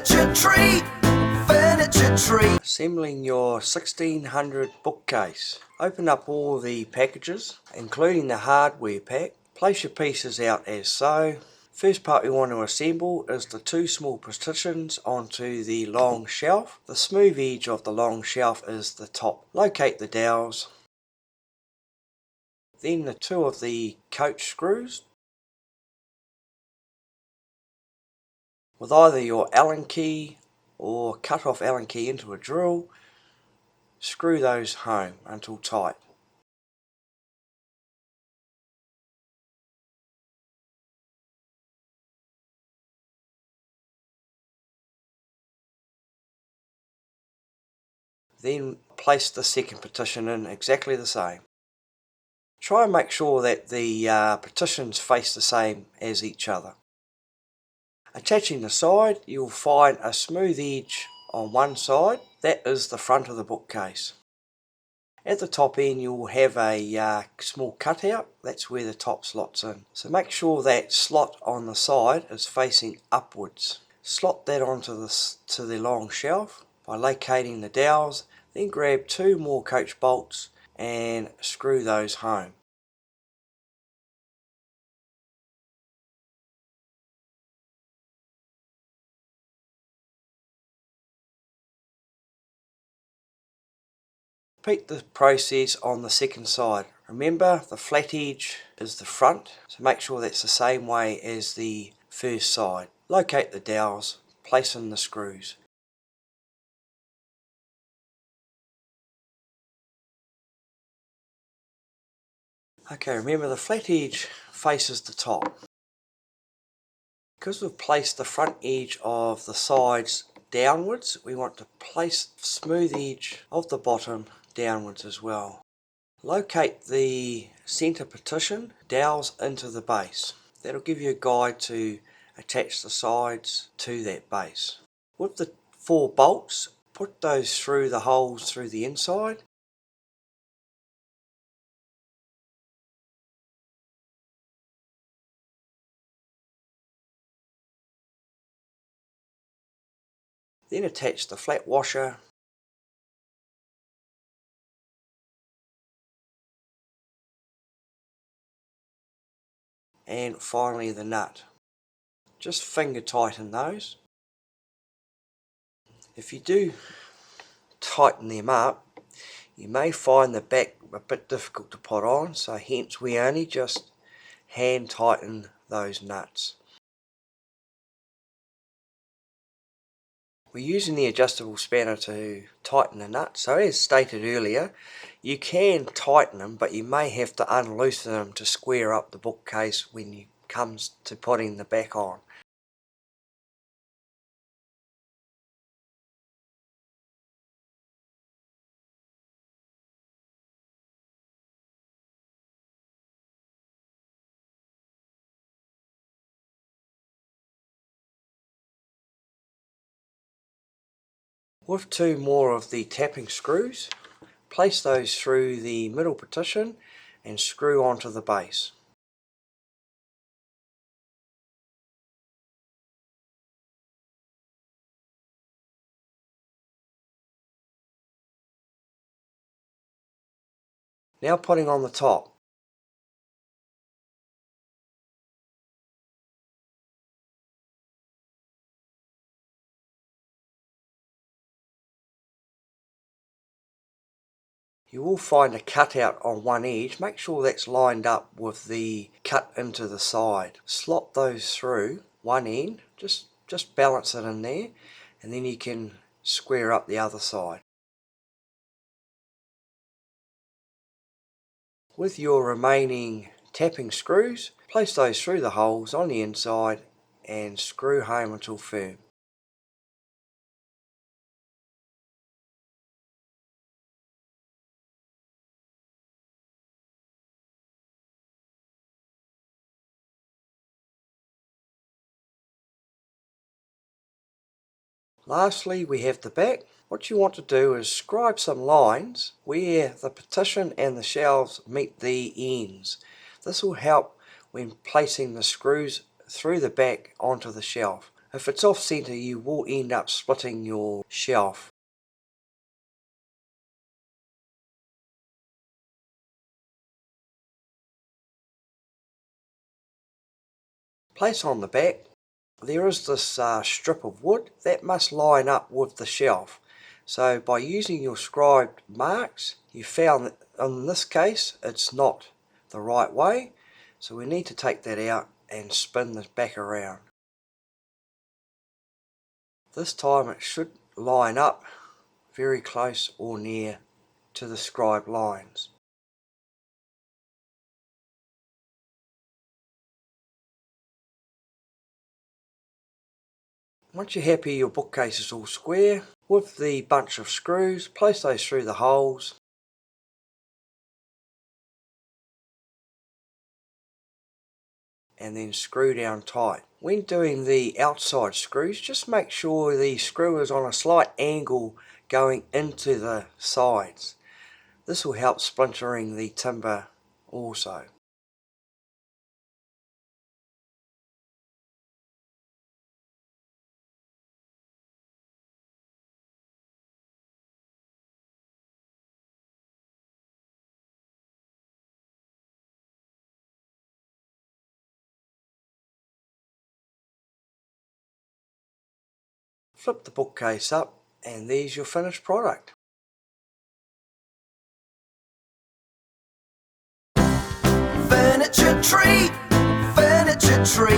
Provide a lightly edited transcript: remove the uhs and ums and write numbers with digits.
Furniture treat, furniture treat. Assembling your 1600 bookcase. Open up all the packages, including the hardware pack. Place your pieces out as so. First part we want to assemble is the two small partitions onto the long shelf. The smooth edge of the long shelf is the top. Locate the dowels. Then the two of the coach screws. With either your Allen key or cut off Allen key into a drill, screw those home until tight. Then place the second partition in exactly the same. Try and make sure that the partitions face the same as each other. Attaching the side, you'll find a smooth edge on one side. That is the front of the bookcase. At the top end you'll have a small cutout. That's where the top slots in. So make sure that slot on the side is facing upwards. Slot that onto the long shelf by locating the dowels. Then grab two more coach bolts and screw those home. Repeat the process on the second side. Remember, the flat edge is the front, so make sure that's the same way as the first side. Locate the dowels, place in the screws. Okay, remember the flat edge faces the top. Because we've placed the front edge of the sides downwards, we want to place the smooth edge of the bottom downwards as well. Locate the centre partition, dowels into the base. That'll give you a guide to attach the sides to that base. With the 4 bolts, put those through the holes through the inside. Then attach the flat washer and finally the nut. Just finger tighten those. If you do tighten them up, you may find the back a bit difficult to put on, so hence we only just hand tighten those nuts. We're using the adjustable spanner to tighten the nuts, so as stated earlier, you can tighten them, but you may have to unloosen them to square up the bookcase when it comes to putting the back on. With 2 more of the tapping screws, place those through the middle partition and screw onto the base. Now putting on the top. You will find a cutout on one edge. Make sure that's lined up with the cut into the side. Slot those through one end, just balance it in there, and then you can square up the other side. With your remaining tapping screws, place those through the holes on the inside and screw home until firm. Lastly, we have the back. What you want to do is scribe some lines where the partition and the shelves meet the ends. This will help when placing the screws through the back onto the shelf. If it's off centre, you will end up splitting your shelf. Place on the back. There is this strip of wood that must line up with the shelf. So by using your scribed marks, you found that in this case it's not the right way. So we need to take that out and spin this back around. This time it should line up very close or near to the scribed lines. Once you're happy your bookcase is all square, with the bunch of screws, place those through the holes. And then screw down tight. When doing the outside screws, just make sure the screw is on a slight angle going into the sides. This will help splintering the timber also. Flip the bookcase up and there's your finished product. Furniture tree, furniture tree.